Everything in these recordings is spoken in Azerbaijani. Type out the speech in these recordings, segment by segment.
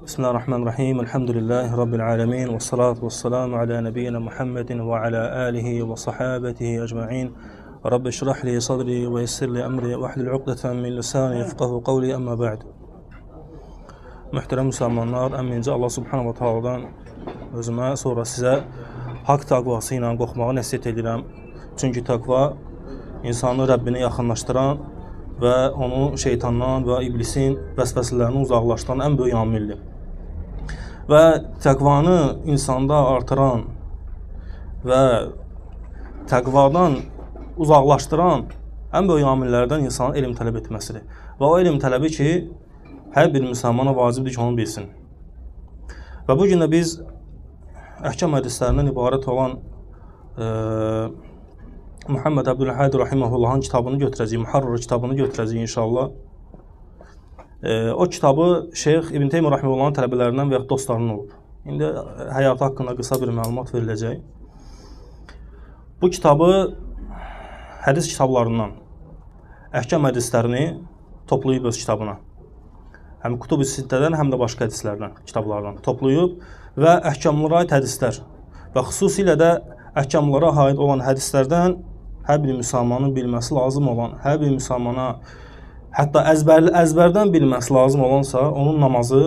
Bismillahirrahmanirrahim. Elhamdülillahi Rabbil alemin. Ve salatu ve selamu ala nebiyyina Muhammedin ve ala alihi ve sahabetihi ecma'in. Rabbi şrah li sadri ve yessir li emri ve ahlul uqdeten min lisani yefqahu qavli amma ba'd. Mühtərəm müsəlmanlar, əmmincə Allah subhanahu wa ta'aladan özümə, sonra sizə haqq təqvası ilə qorxmağı nəsihət edirəm. Çünki təqva insanı Rəbbinə yaxınlaşdıran və onu şeytandan və iblisin vəsvəsələrini uzaqlaşdıran ən böyük amildir. Və təqvanı insanda artıran və təqvadan uzaqlaşdıran ən böyük amillərdən insanın elm tələb etməsidir. Və o elm tələbi ki, hər bir müsəlmana vacibdir ki, onu bilsin. Və bu gün də biz əhkam hədislərindən ibarət olan Muhammed Abdülhadi Rahiməhullahın kitabını götürəcəyik, Muharrar kitabını götürəcəyik inşallah. O kitabı Şeyx İbn Teymiyyə Rahiməhullahın tələbələrindən və ya dostlarının olub. İndi həyatı haqqında qısa bir məlumat veriləcək. Bu kitabı hədis kitablarından əhkam hədislərini toplayıb öz kitabına. Həm Kutub-i Sittədən, həm də başqa hədislərdən, kitablardan toplayıb və əhkamlara aid hədislər və xüsusilə də əhkamlara aid olan hədislərdən hər bir müsəlmanın bilməsi lazım olan, hər bir müsəlmana hətta əzbərdən bilməsi lazım olansa, onun namazı,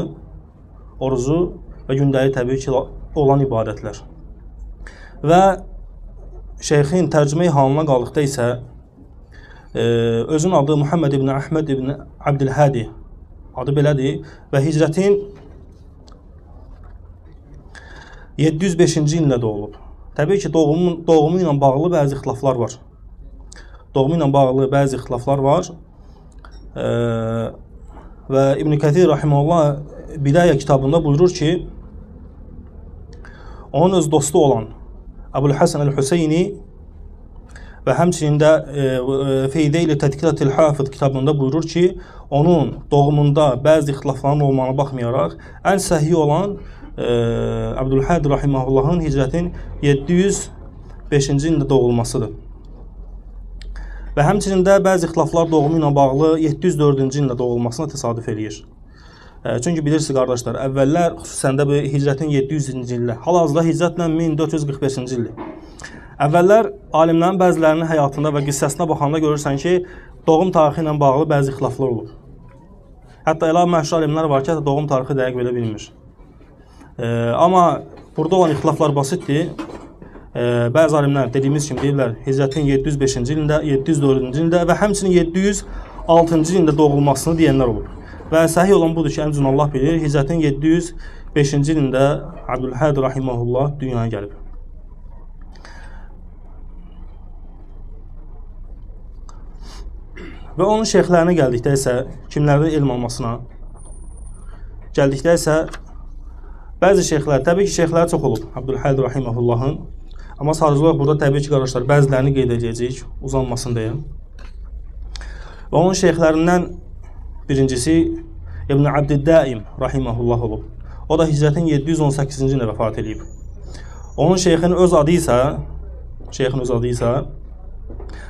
orucu və gündəlik təbii ki olan ibadətlər. Və şeyxin tərcüməyi halına qalıqda isə özünün adı Muhammed ibn Əhməd ibn Abdülhadi adı belədir və hicrətin 705-ci ildə doğulub. Təbii ki, doğumu ilə bağlı bəzi ixtilaflar var. Doğumu ilə bağlı bəzi ixtilaflar var. Və İbn Kəthir Rahiməhullah Bidayə kitabında buyurur ki, onun öz dostu olan Əbu'l-Həsən Əl-Hüseyni və həmçinin də Feydeyli Tədqiqatil Hafid kitabında buyurur ki, onun doğumunda bəzi ixtilafların olmağına baxmayaraq, ən səhih olan Abdülhadi Rahiməhullahın hicrətin 705-ci ildə doğulmasıdır. Və həmçinin də bəzi ixtilaflar doğumu ilə bağlı 704-cü ildə doğulmasına təsadüf eləyir. Çünki bilirsiniz qardaşlar, əvvəllər xüsusən də bu hicrətin 700-cü ildə, hal-hazırda hicrətlə 1445-ci ildir. Əvvəllər alimlərin bəzilərinin həyatında və qissəsinə baxanda görürsən ki, doğum tarixi ilə bağlı bəzi ixtilaflar olur. Hətta elə məşhur alimlər var ki, doğum tarixi dəqiq belə bilmir. Amma burada olan ixtilaflar basitdir. Bəzi alimlər dediyimiz kimi deyirlər, hicrətin 705-ci ilində, 704-cü ildə və həmçinin 706-cı ildə doğulmasını deyənlər olur. Və səhih olan budur ki, əncün Allah bilir, hicrətin 705-ci ilində Abdülhadi Rahiməhullah dünyaya gəlib. Və onun şeyxlərinə gəldikdə isə, kimlərdə elm almasına gəldikdə isə, bəzi şeyxlər, təbii ki, şeyxləri çox olub Abdülhadi Rahiməhullahın. Amma sadəcə olaraq burada təbii ki, qardaşlar, bəzilərini qeyd edəcəyik, uzanmasın deyə. Və onun şeyxlərindən birincisi İbn Abdüddəim Rahiməhullah olub. O da hicrətin 718-ci ildə vəfat edib. Onun şeyxinin öz adı isə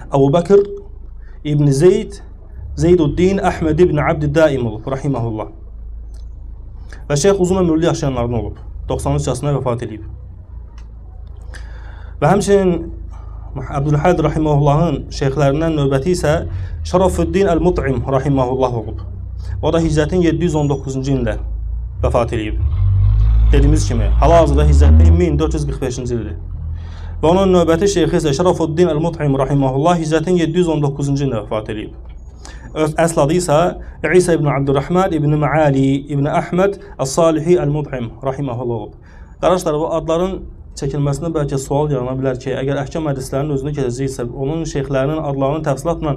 Əbu Bəkir İbn Zeyduddin Əhməd ibn Abdüddəim olub, Rahiməhullah. Və şeyx uzun ömürlü yaşayanlardan olub, 93 yaşında vəfat edib. Və həmçinin Abdülhadi Rahiməhullahın şeyxlərindən növbəti isə Şərafüddin Əl-Mut'im Rahiməhullah olub. O da hicrətin 719-cu ildə vəfat edib. Dediyimiz kimi, hal-hazırda hicrətin 1445-ci ildir. Və onun növbəti şeyxi isə Şərafüddin Əl-Mut'im Rahiməhullah hicrətin 719-cu ildə vəfat edib. Əsl adı isə İsa ibn Abdurrahman ibn Maali ibn Əhməd Əs-Salihi Əl-Mut'im Rahiməhullah olub. Qardaşlar, bu adların çəkilməsində bəlkə sual yarana bilər ki, əgər əhkam hədislərinin özünü keçəcəksə, onun şeyxlərinin adlarının təfsilatla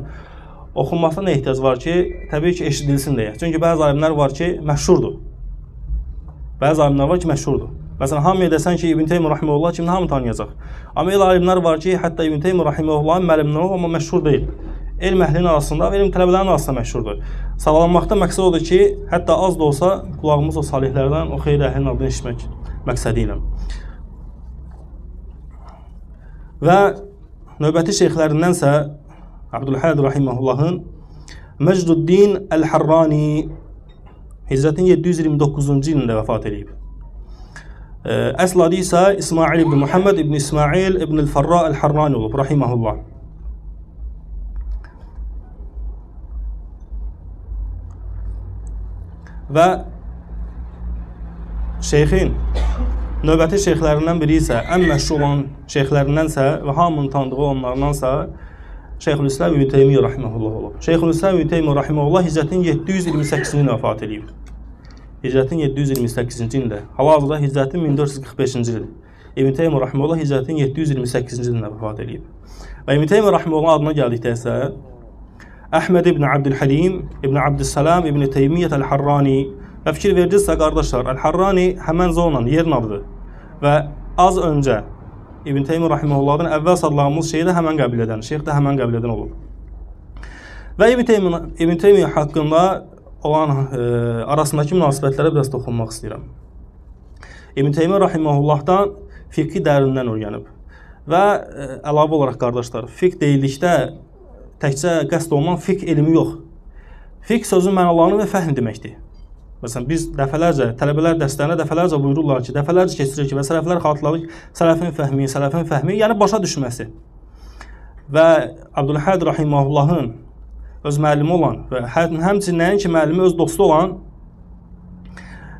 oxunmasına nə ehtiyac var ki, təbii ki, eşidilsin deyə. Çünki bəzi alimlər var ki, məşhurdur. Məsələn, hamıya desən ki, İbn Teymiyyə Rahiməhullah kimdə hamı tanıyacaq. Amma elə alimlər var ki, hətta İbn Teymiyyə Rahiməhullahın müəllimləri olub, amma məşhur deyil. Elm əhlinin arasında və elm tələbələrinin arasında məşhurdur. Sağlamlıqda məqsəd odur ki, hətta az da olsa qulağımız o salihlərdən, o xeyir əhlinin adını eşitmək məqsədi ilə. Və növbəti şeyxlərindənsə Abdülhadi Rahiməhullahın Məcduddin Əl-Harrani Hicrətin 729-cu ilində vəfat edib. Əsl adı isə İsmail ibn Muhammed ibn İsmail ibn el-Farra el-Harrani olub, rahiməhullah. Və şeyxin növbəti şeyxlərindən biri isə, ən məşhur olan şeyxlərindənsə və hamının tanıdığı olanlardansa Şeyxülislam İbn Teymiyyə rahimehullah olub. Şeyxülislam İbn Teymiyyə rahimehullah Hicrətin 728-ci ilində vəfat edib. Hicrətin 728-ci ildə. Hal-hazırda Hicrətin 1445-ci ildir. İbn Teymiyyə rahimehullah Hicrətin 728-ci ilində vəfat edib. Və İbn Teymiyyə rahimehullah adına gəldikdə isə Əhməd ibn Abdülhalim, ibn Abdüssalam, ibn Teymiyyət el-Harrani və fikir verdinizsə, qardaşlar, el-Harrani həmən zonla yerin adıdır və az öncə İbn Teymiyyə rahimehullahdan əvvəl sadladığımız şeyi də həmən qəbul edən, şeyx də həmən qəbul edən olub. Və İbn Teymiyyə haqqında olan arasındakı münasibətlərə biraz toxunmaq istəyirəm. İbn Teymiyyə rahimehullahdan fiqhi dərindən öyrənib və əlavə olaraq qardaşlar, fiqh deyildikdə təkcə qəsd olunan fiqh elmi yox. Fiqh sözün mənalarını və fəhm deməkdir. Məsələn, biz dəfələrcə, tələbələr dərslərinə dəfələrcə buyururlar ki, dəfələrcə keçirir ki, və sələflər xatırladır ki, sələfin fəhmi, yəni başa düşməsi. Və Abdülhəd rahimehullahın öz müəllimi olan və həmçinin nəinki müəllimi öz dostu olan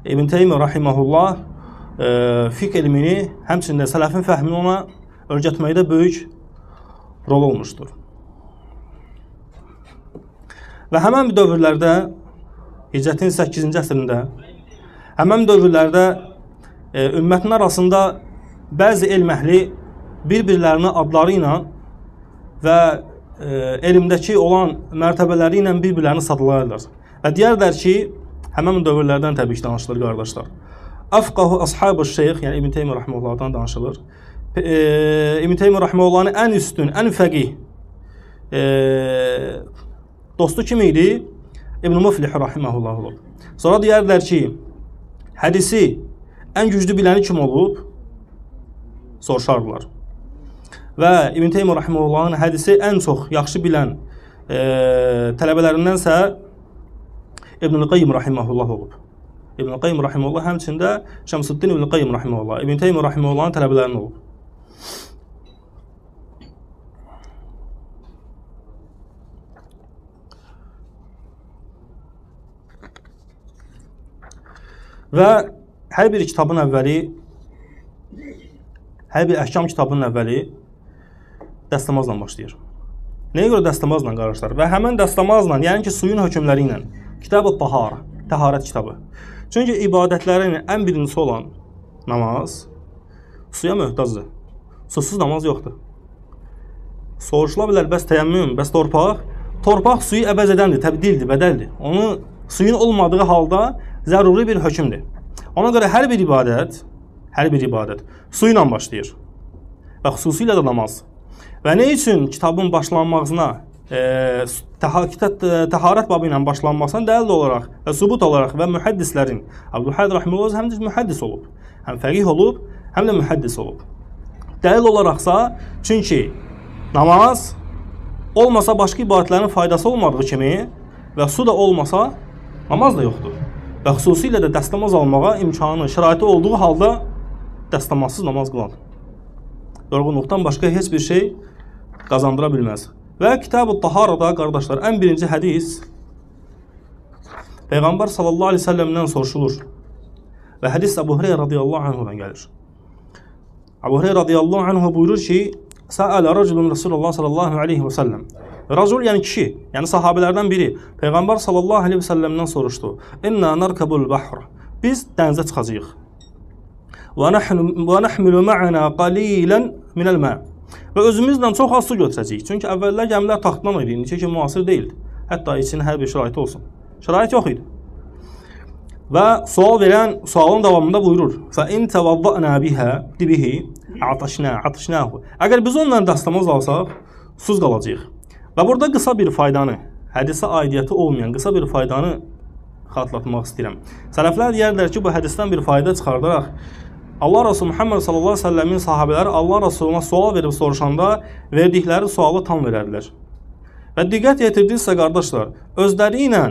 İbn Teymiyyə rahimehullah fiqh elmini, həmçinin də sələfin fəhmini ona öyrətməkdə böyük rol olmuşdur. Və həmən bir dövrlərdə Hicrətin 8-ci əsrində həmən dövrlərdə ümmətin arasında bəzi elm əhli bir-birlərini adları ilə və elmdəki olan mərtəbələri ilə bir-birlərini sadlayırlar. Və deyərlər ki, həmən dövrlərdən təbii ki, danışılır, qardaşlar. Əfqahu ashab-ı şeyx, yəni İbn Teymiyyə rahimehullahdan danışılır. İbn Teymiyyə rahimehullahın ən üstün, ən fəqih dostu kim idi? İbn Muflih rahimehullah olub. Sonra deyərlər ki, hədisi ən güclü biləni kim olub? Soruşardılar. Və İbn Teymiyyə rahimehullahın hədisi ən çox yaxşı bilən tələbələrindənsə İbn Qayyim rahimehullah olub. İbn Qayyim rahimehullah həmçində Şəmsüddin İbn Qayyim rahimehullah, İbn Teymiyyə rahimehullahın tələbələrindən olub. Və hər bir kitabın əvvəli, hər bir əhkam kitabının əvvəli dəstəmazla başlayır. Nəyə görə dəstəmazla qardaşlar? Və həmən dəstəmazla, yəni ki, suyun hökmləri ilə Kitab-ı Tahara, təharət kitabı. Çünki ibadətlərin ən birincisi olan namaz suya möhtacdır. Susuz namaz yoxdur. Soruşula bilər, bəs təyəmmüm, bəs torpaq? Torpaq suyu əvəz edəndir, təbdildir, bədəldir. Onu suyun olmadığı halda zəruri bir hökmdür. Ona görə hər bir ibadət su ilə başlayır. Və xüsusilə də namaz. Və nə üçün kitabın başlanmağına, təharət babı ilə başlanmasına dəlil olaraq və sübut olaraq və mühəddislərin, Abdülhəd rahimehullah həm də mühəddis olub, həm fəqih olub, həm də mühəddis olub. Dəlil olaraqsa, çünki namaz olmasa başqa ibadətlərin faydası olmadığı kimi və su da olmasa namaz da yoxdur. Və xüsusilə də dəstəmaz almağa imkanı, şəraiti olduğu halda dəstəmazsız namaz qılan yorğunluqdan başqa heç bir şey qazandıra bilməz. Və Kitab-ı Taharada, qardaşlar, ən birinci hədis Peyğəmbər sallallahu aleyhi ve sellemdən soruşulur. Və hədis Əbu Hüreyra radiyallahu anhudan gəlir. Əbu Hüreyra radiyallahu anhu buyurur ki, Səələ rəculun Rasulullah sallallahu aleyhi ve sellem. Racul, yəni kişi, yəni sahabələrdən biri Peyğəmbər sallallahu aleyhi ve sellemdən soruşdu. İnna narkabul bahr. Biz dənizə çıxacağıq. Və nəhmilu ma'ana qalilən minəl mə. Və özümüzlə çox az su götürəcəyik. Çünki əvvəllər gəmilər taxtdan idi, indiki kimi müasir deyildi. Hətta içinin hər bir şəraiti olsun. Şərait yox idi. Və sual verən sualın davamında buyurur. Fə in təvadda'na bihi atışnahu. Əgər biz onunla dəstəmaz alsaq, susuz qalacağıq. Və burada qısa bir faydanı, hədisə aidiyyəti olmayan qısa bir faydanı xatırlatmaq istəyirəm. Sələflər deyərlər ki, bu hədisdən bir fayda çıxardaraq Allah Resulü Muhammed sallallahu aleyhi ve sellemin sahabələri Allah Resuluna sual verib soruşanda verdikləri sualı tam verərlər. Və diqqət yetirdinizsə, qardaşlar, özləri ilə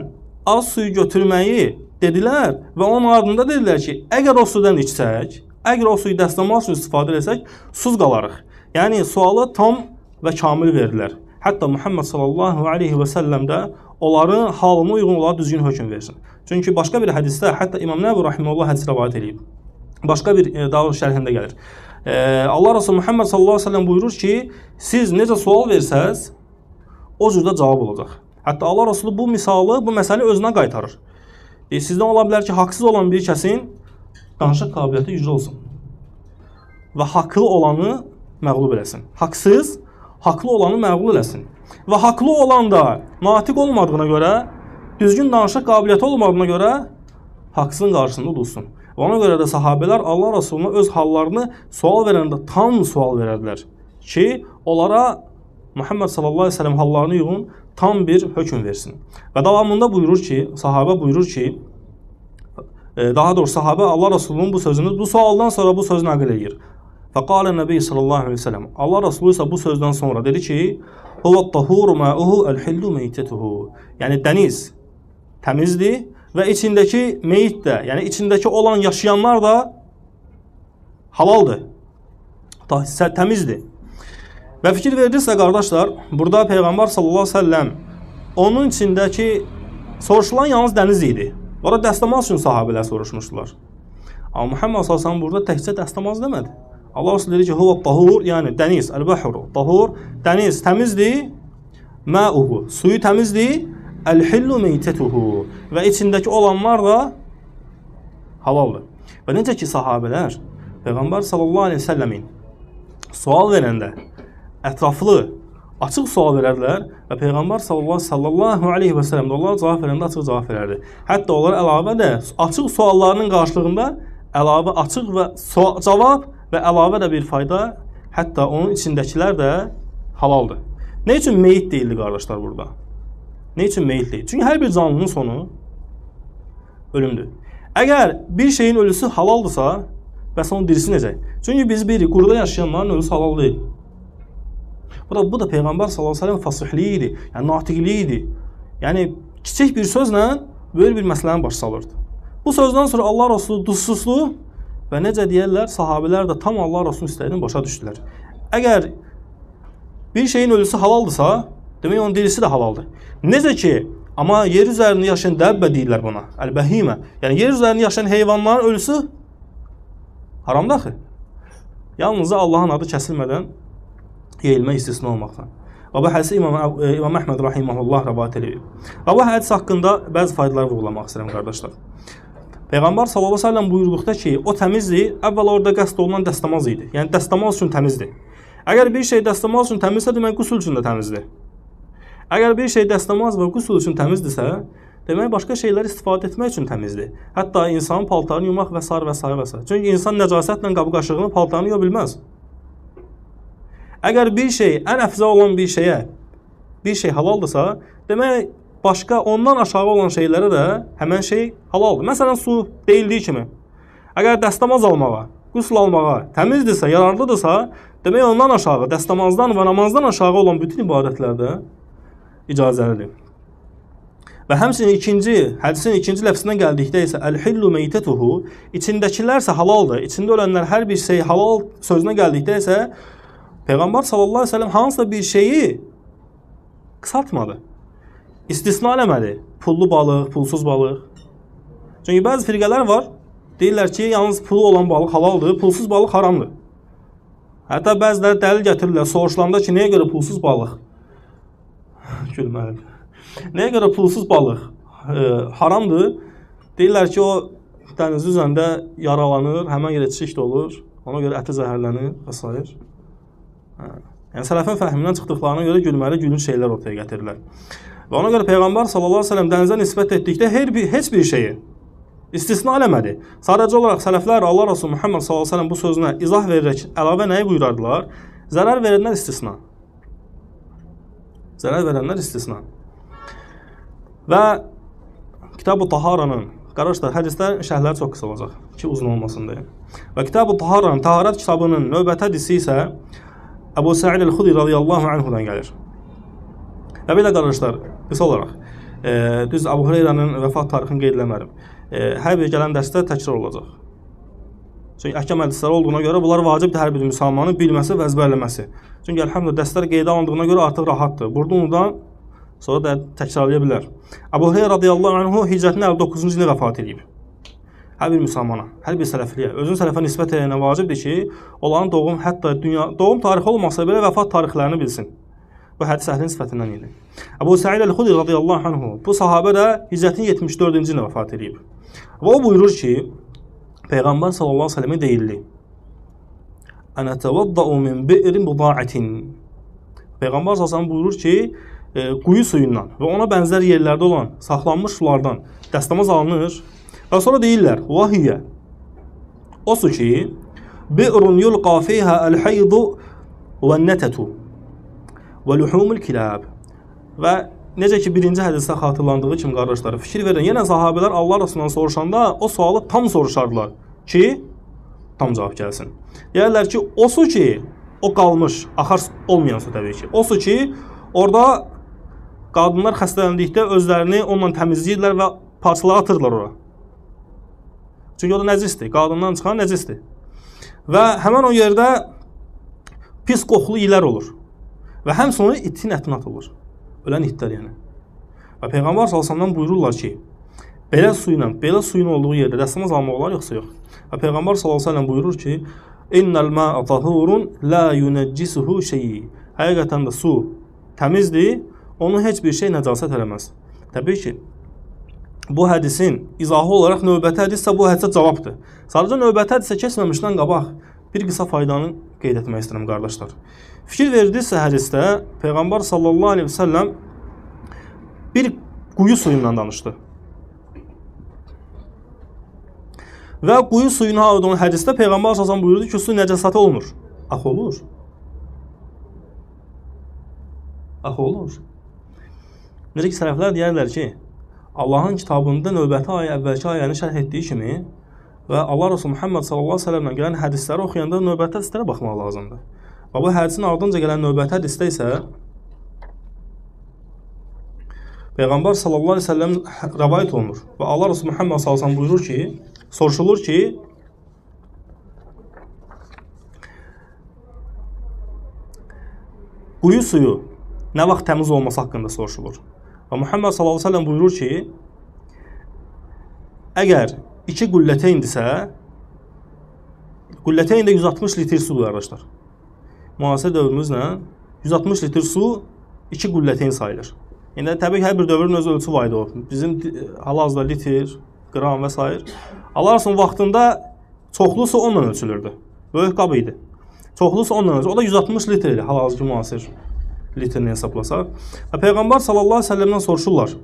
az suyu götürməyi dedilər və onun ardında dedilər ki, əgər o sudan içsək, əgər o suyu dəstəmal üçün istifadə etsək, susuz qalarıq. Yəni sualı tam və kamil verdilər. Hətta Muhammed sallallahu aleyhi və səlləm də onların halına uyğun olaraq düzgün hökm versin. Çünki başqa bir hədisdə, hətta İmam Nəvvi rahimehullah hədis rivayet edib. Başqa bir davul şərhində gəlir. Allah Resulü Muhammed sallallahu aleyhi və səlləm buyurur ki, siz necə sual versəz, o cürdə cavab olacaq. Hətta Allah Resulü bu misalı, bu məsələni özünə qaytarır. Sizdən ola bilər ki, haqsız olan bir kəsin danışıq qabiliyyəti güclü olsun və haqlı olanı məğlub eləsin. Haqsız, haqlı olanı məğlub eləsin. Və haqlı olan da natiq olmadığına görə, düzgün danışıq qabiliyyəti olmadığına görə haqsızın qarşısında dursun. Və ona görə də sahabələr Allah Resuluna öz hallarını sual verəndə tam sual verədilər ki, onlara Muhammed sallallahu aleyhi ve sellem hallarını uyğun tam bir hökm versin. Və davamında buyurur ki, sahabə buyurur ki, daha doğrusu sahabə Allah Resulunun bu sözünü, bu sualdan sonra bu sözünü nəql edir. Fəqalə Nəbi sallallahu aleyhi ve sellem, Allah Resulü isə bu sözdən sonra dedi ki, Huvət-tahuru ma'uhu el-hillu meytetuhu. Yəni dəniz təmizdir və içindəki meyit də, yəni içindəki olan yaşayanlar da halaldır, təmizdir. Və fikir verirsə, qardaşlar, burada Peyğəmbər sallallahu aleyhi ve sellem onun içindəki soruşulan yalnız dəniz idi. Orada dəstəmaz üçün sahabələr soruşmuşdular. Amma Muhammed sallallahu aleyhi ve sellem burada təkcə dəstəmaz demədi. Allah Resulü dedi ki, huvət-tahur, yəni dəniz, əl-bəhru, tahur, dəniz təmizdir, məuhu, suyu təmizdir, əl-hillu meytetuhu və içindəki olanlar da halaldır. Və necə ki, sahabələr Peyğəmbər sallallahu aleyhi ve sellemin sual verəndə ətraflı, açıq sual verərlər və Peyğəmbər sallallahu aleyhi və səlləm də onlar cavab verəndə açıq cavab verərdi. Hətta onlar əlavə də açıq suallarının qarşılığında əlavə açıq və cavab və əlavə də bir fayda, hətta onun içindəkilər də halaldır. Nə üçün meyit deyildi qardaşlar burada? Nə üçün meyit deyil? Çünki hər bir canlının sonu ölümdür. Əgər bir şeyin ölüsü halaldırsa, bəs onun dirisi necə? Çünki biz bilirik, quruda yaşayanların ölüsü halal deyil. Bu da Peyğəmbər sallallahu aleyhi ve sellem fasihliyi idi, yəni natiqliyi idi. Yəni kiçik bir sözlə böyük bir məsələni baş salırdı. Bu sözdən sonra Allah Resulü duzsuzlu və necə deyərlər, sahabələr də tam Allah Resulü istədiyini başa düşdülər. Əgər bir şeyin ölüsü halaldırsa, demək onun dirisi də halaldır. Necə ki, amma yer üzərində yaşayan dəbbə deyirlər buna, əl-bəhimə. Yəni yer üzərində yaşayan heyvanların ölüsü haramdır axı. Yalnız Allahın adı kəsilmədən yeyilmə istisna olmaqdan. Və bu hədisi İmam Əhməd rahimehullah rivayet edib. Və bu hədis haqqında bəzi faydalar vurğulamaq istəyirəm qardaşlar. Peyğəmbər sallallahu əleyhi və səlləm buyurduqda ki, o təmizdir, əvvəl orada qəsd olunan dəstəmaz idi. Yəni dəstəmaz üçün təmizdir. Əgər bir şey dəstəmaz üçün təmizsə, demək qüsul üçün də təmizdir. Əgər bir şey dəstəmaz və qüsul üçün təmizdirsə, demək başqa şeylər istifadə etmək üçün təmizdir. Hətta insanın paltarını yumaq və s. və s. və s. Çünki insan nəcasətlə qab-qaşığını, paltarını yuya bilməz. Əgər bir şey, ən əfzə olan bir şeyə, bir şey halaldırsa, demək başqa ondan aşağı olan şeylərə də həmən şey halaldır. Məsələn, su deyildiyi kimi. Əgər dəstəmaz almağa, qüsl almağa təmizdirsə, yararlıdırsa, demək ondan aşağı, dəstəmazdan və namazdan aşağı olan bütün ibadətlərdə icazəlidir. Və həmçinin hədisin ikinci ləfsindən gəldikdə isə əl-hillu meytetuhu, içindəkilərsə halaldır, içində ölənlər hər bir şey halal sözünə gəldikdə isə Peyğəmbər sallallahu aleyhi ve sellem hansısa bir şeyi qısaltmadı. İstisna eləmədi. Pullu balıq, pulsuz balıq. Çünki bəzi firqələr var, deyirlər ki, yalnız pulu olan balıq halaldır, pulsuz balıq haramdır. Hətta bəziləri dəlil gətirirlər, soruşulanda ki, nəyə görə pulsuz balıq? Gülməlidir. Nəyə görə pulsuz balıq haramdır? Deyirlər ki, o dəniz üzərində yaralanır, həmən yerə çiçik də olur, ona görə əti zəhərlənir və s. Yəni sələfin fəhmindən çıxdıqlarına görə gülünç şeylər ortaya gətirirlər. Və ona görə Peyğəmbər sallallahu aleyhi ve sellem dənizə nisbət etdikdə heç bir şeyi istisna eləmədi. Sadəcə olaraq sələflər Allah Resulü Muhammed sallallahu aleyhi ve sellem bu sözünə izah verərək əlavə nəyi buyurardılar? Zərər verənlər istisna. Zərər verənlər istisna. Və Kitab-ı Taharanın, qardaşlar, hədislərin şərhləri çox qısa olacaq ki, uzun olmasın deyə. Və Kitab-ı Taharanın, Taharət kitabının növbəti hədisi isə Əbu Sa'id el-Xudri radiyallahu anhudan gəlir. Və belə qardaşlar, qısa olaraq, Düz Əbu Hüreyrənin vəfat tarixini qeyd eləmədim. Hər bir gələn dərsdə təkrar olacaq. Çünki əhkam hədisləri olduğuna görə bunlar vacibdir hər bir müsəlmanın bilməsi və əzbərləməsi. Çünki əlhamdülillah dərslər qeydə alındığına görə artıq rahatdır. Burada unudan sonra da təkrarlaya bilər. Əbu Hüreyrə radiyallahu anhu hicrətin 59-cu ilində vəfat edib. Hər bir müsəlmana, hər bir sələfliyə, özün sələfə nisbət edənə vacibdir ki, onların doğum tarixi olmasa belə vəfat tarixlərini bilsin. Bu hədis əhlinin sifətindən idi. Əbu Səid el-Xudri radiyallahu anhu bu sahabə də hicrətin 74-cü ilində vəfat edib. Və o buyurur ki, Peyğəmbər sallallahu əleyhi və səlləmə deyildi: "Ana təvaddau min bi'rin buda'atin." Peyğəmbər sallallahu buyurur ki, quyu suyundan və ona bənzər yerlərdə olan saxlanmış sulardan dəstəmaz alınır. Və sonra deyirlər: "Vahiyyə." O su ki, bi'run yulqa fiha el-haydu ve'n-natatu və luhumul kilab. Və necə ki birinci hədisdə xatırlandığı kimi qardaşlar, fikir verin, yenə sahabelər Allah Rəsulundan soruşanda o sualı tam soruşardılar ki, tam cavab gəlsin. Deyirlər ki, o su ki, o qalmış, axar olmayan su təbii ki. O su ki, orada qadınlar xəstələndikdə özlərini onunla təmizləyirlər və parçalara atırlar ora. Çünki o da nəcisdir, qadından çıxan nəcisdir. Və həmən o yerdə pis qoxulu ilər olur. Və həmçinin itin ətinə atılır. Ölən itlər yəni. Və Peyğəmbər sallallahu buyururlar ki, belə suyun olduğu yerdə dəstəmaz almaq olar yoxsa yox. Və Peyğəmbər sallallahu buyurur ki, "İnnel ma'u tahurun la yuneccisuhu şey'i." Həqiqətən də su təmizdir, onu heç bir şey nəcasət eləməz. Təbii ki, bu hədisin izahı olaraq növbəti hədissə bu hədisə cavabdır. Sadəcə növbəti hədisə keçməmişdən qabaq bir qısa faydanı qeyd etmək istəyirəm qardaşlar. Fikir verdinizsə hədisdə Peyğəmbər sallallahu aleyhi və səlləm bir quyu suyundan danışdı. Və quyu suyuna aid olan hədisdə Peyğəmbər sallallahu buyurdu ki, su nəcasəti olmur. Axı olur. Axı olur. Necə ki sələflər deyərlər ki, Allahın kitabında növbəti ayə əvvəlki ayəni şərh etdiyi kimi və Allah Resulü Muhammed sallallahu aleyhi və səlləmlə gələn hədisləri oxuyanda növbəti hədislərə baxmaq lazımdır. Və bu hədisin ardınca gələn növbəti hədisdə isə Peyğəmbər sallallahu aleyhi və səlləm rəvayət olunur. Və Allah Resulü Muhammed sallallahu aleyhi və səlləm buyurur ki, soruşulur ki, quyu suyu nə vaxt təmiz olması haqqında soruşulur. Və Muhammed sallallahu aleyhi və səlləm buyurur ki, əgər 2 qülləteyndirsə, qülləteyn də 160 litr sudur arkadaşlar. Müasir dövrümüzlə 160 litr su 2 qülləteyn sayılır. Yəni təbii ki, hər bir dövrün öz ölçü var idi o. Bizim hal-hazırda litr, qram və s. Allah Resulü'nün vaxtında çoxlu su onunla ölçülürdü. Böyük qab idi. Çoxlu su onunla ölçülürdü. O da 160 litr idi hal-hazırki müasir litrini hesablasaq. Və Peyğəmbər sallallahu aleyhi ve sellemdən soruşurlar.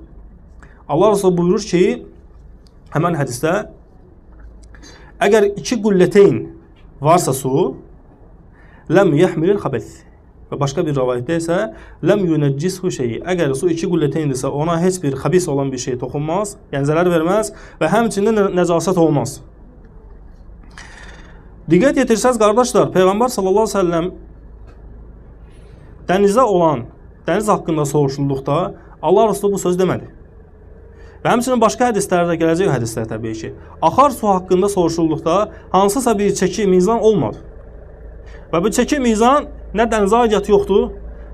Allah Resulü buyurur ki, həmən hədisdə, əgər 2 qülləteyn varsa su, ləm yəhmilil xabəth. Və başqa bir rəvayətdə isə, ləm yunəccisuhu şeyi. Əgər su 2 qülləteyndirsə, ona heç bir xəbis olan bir şey toxunmaz, yəni zərər verməz və həmçində nəcasət olmaz. Diqqət yetirsəz, qardaşlar, Peyğəmbər sallallahu aleyhi ve sellem dənizdə olan, dəniz haqqında soruşulduqda Allah Resulü bu söz demədi. Və həmçinin başqa hədislərdə gələcək hədislər təbii ki. Axar su haqqında soruşulduqda hansısa bir çəki mizan olmadı. Və bu çəki mizan nə dənizə aidiyyəti yoxdur,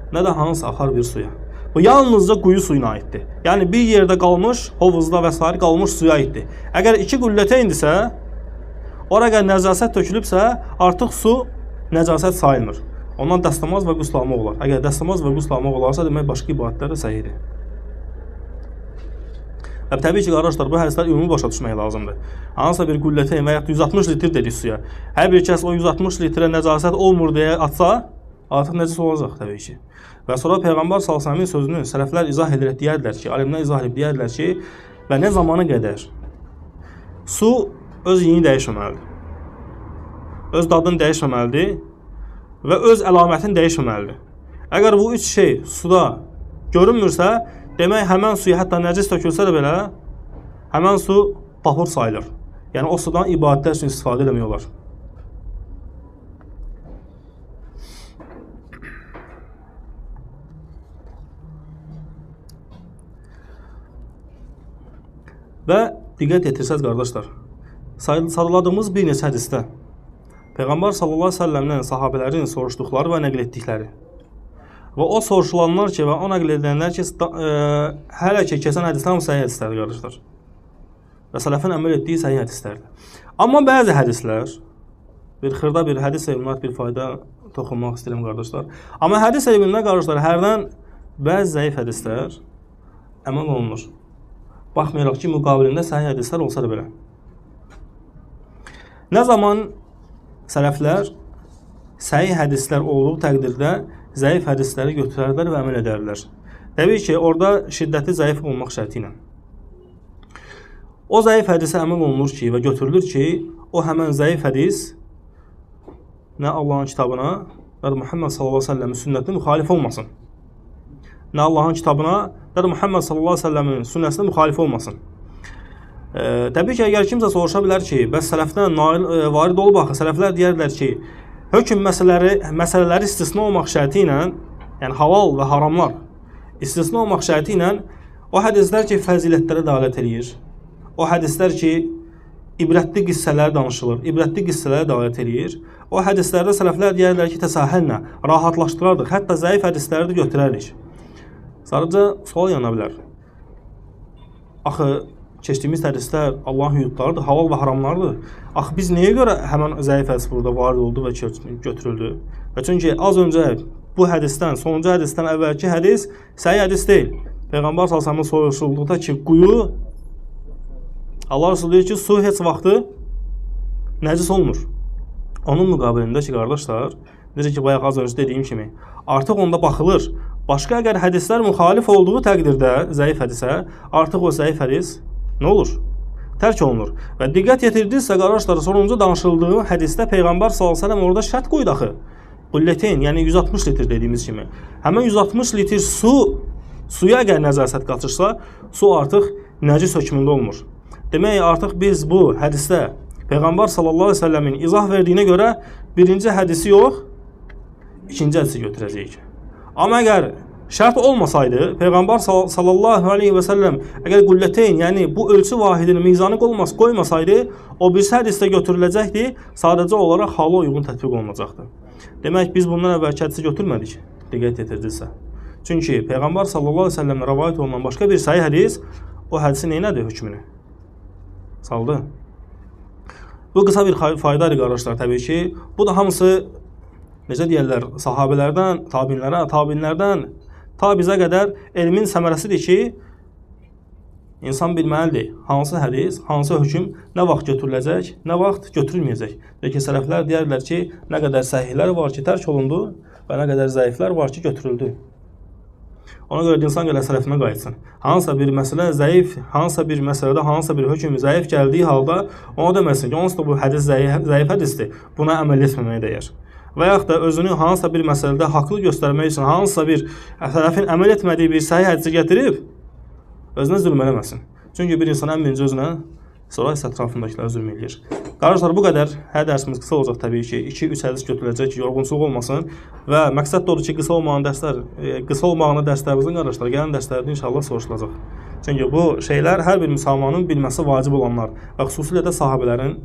nə də hansı axar bir suya. Bu yalnızca quyu suyuna aiddir. Yəni bir yerdə qalmış, hovuzda və s. qalmış suya aiddir. Əgər 2 qülləteyndirsə, ora əgər nəcasət tökülübsə, artıq su nəcasət sayılmır. Ondan dəstəmaz və qusl almaq olar. Əgər dəstəmaz və qusl almaq olarsa, demək başqa ibadətlər də səhihdir. Təbii ki, qardaşlar, bu hədislər ümumi başa düşmək lazımdır. Hansısa bir qülləteyn və ya 160 litr dedik suya. Hər bir kəs o 160 litrə nəcasət olmur deyə atsa, artıq nəcis olacaq təbii ki. Və sonra Peyğəmbər sallallahu əleyhi və səlləmin sözünü sələflər izah edərək deyərdilər ki, alimlər izah edib deyərdilər ki, və nə zamana qədər su öz yiyini dəyişməməlidir. Öz dadını dəyişməməlidir və öz əlamətini dəyişməməlidir. Əgər bu 3 şey suda görünmürsə, demək həmən suya hətta nəcis tökülsə də belə, həmən su tahur sayılır. Yəni o sudan ibadətlər üçün istifadə eləmək olar. Və diqqət yetirsəz qardaşlar, sadaladığımız bir neçə hədisdə Peyğəmbər sallallahu əleyhi və səlləmdən sahabələrin soruşduqları və nəql etdikləri və o soruşulanlar ki və o nəql edilənlər ki, hələ ki keçən hədislər səhih hədislərdir qardaşlar. Və sələfin əməl etdiyi səhih hədislərdir. Amma bəzi hədislər, bir xırda bir hədis elminə bir fayda toxunmaq istəyirəm qardaşlar. Amma hədis elmində qardaşlar, hərdən bəzi zəif hədislər əməl olunur. Baxmayaraq ki, müqabilində səhih hədislər olsa da belə. Nə zaman sələflər səhih hədislər olduğu təqdirdə zəif hədisləri götürərlər və əməl edərlər. Təbii ki, orada şiddəti zəif olmaq şərti ilə. O zəif hədisə əməl olunur ki və götürülür ki, o həmən zəif hədis nə Allahın kitabına, nə də Muhammed sallallahu əleyhi və səlləmin sünnətinə müxalif olmasın. Nə Allahın kitabına, nə də Muhammed sallallahu əleyhi və səlləmin sünnəsinə müxalif olmasın. Təbii ki, əgər kimsə soruşa bilər ki, bəs sələfdən varid olub axı, sələflər deyərlər ki, hökm məsələləri istisna olmaq şərti ilə, yəni halal və haramlar istisna olmaq şərti ilə o hədislər ki, fəzilətlərə dəlalət eləyir, o hədislər ki, ibrətli qissələr danışılır, ibrətli qissələrə dəlalət eləyir, o hədislərdə sələflər deyərlər ki, təsahhəllə, rahatlaşdırardıq, hətta zəif hədisləri də götürərdik. Sadəcə sual yana bilər. Axı, keçdiyimiz hədislər Allahın hüdudlarıdır, halal və haramlardır. Axı, biz nəyə görə həmən zəif hədis burada varid oldu və götürüldü? Və çünki az öncə bu hədisdən, sonuncu hədisdən əvvəlki hədis səhih hədis deyil. Peyğəmbər sallallahu soruşulduqda ki, quyu, Allah Resulü deyir ki, su heç vaxtı nəcis olmur. Onun müqabilində ki, qardaşlar, necə ki, bayaq az öncə dediyim kimi, artıq onda baxılır. Başqa əgər hədislər müxalif olduğu təqdirdə zəif hədisə, artıq o zəif hədis nə olur? Tərk olunur. Və diqqət yetirdinizsə, qardaşlar, sonuncu danışıldığı hədisdə Peyğəmbər s.ə.v orada şərt qoydu axı. Qullətin, yəni 160 litr dediyimiz kimi. Həmən 160 litr suya əgər nəzasət qatırsa, su artıq nəcis hökmündə olmur. Demək, artıq biz bu hədisdə Peyğəmbər s.ə.v-in izah verdiyinə görə birinci hədisi yox, ikinci hədisi götürəcəyik. Amma əgər şərt olmasaydı, Peyğəmbər s.ə.v əgər qulləteyn, yəni bu ölçü vahidinin mizanı qoymasaydı, o birisi hədisdə götürüləcəkdi, sadəcə olaraq hala uyğun tətbiq olunacaqdı. Demək, biz bundan əvvəlki hədisi götürmədik, diqqət yetirdirsə. Çünki Peyğəmbər s.ə.v rəvayət olunan başqa bir sahih hədis, o hədisin neynədir hökmünü? Saldı. Bu qısa bir faydadır qardaşlar, təbii ki. Bu da hamısı, necə deyərlər, sahabələrdən, tabinlərdən ta bizə qədər elmin səmərəsidir ki, insan bilməlidir, hansı hədis, hansı hökm nə vaxt götürüləcək, nə vaxt götürülməyəcək. Lakin sələflər deyərlər ki, nə qədər səhihlər var ki, tərk olundu və nə qədər zəiflər var ki, götürüldü. Ona görə insan gələ sələfinə qayıtsın. Hansısa bir məsələ zəif, hansısa bir məsələdə, hansısa bir hökm zəif gəldiyi halda ona deməsin ki, onsuz da bu hədis zəif hədisdir, buna əməl etməməyə dəyər. Və yaxud da özünü hansısa bir məsələdə haqlı göstərmək üçün hansısa bir sələfin əməl etmədiyi bir səhih hədisi gətirib özünə zülm eləməsin. Çünki bir insan ən birinci özünə, sonra isə ətrafındakilərə zülm eləyir. Qardaşlar, bu qədər. Hər dərsimiz qısa olacaq təbii ki. 2-3 hədis götürüləcək ki, yorğunçuluq olmasın. Və məqsəd də odur ki, qısa olmağına dərslərimizin qardaşlar, gələn dərslərdə inşallah soruşulacaq. Çünki bu şeylər hər bir müsəlmanın bilməsi vacib olanlar və xüsusilə də sahabələrin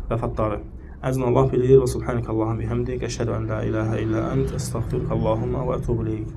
vəfatları. Əzin Allah bilir və subhanəkəllahum bihamdik, əşhədu ən la ilahə illə ənt, əstəğfiruka Allahumma və ətubu ileyk.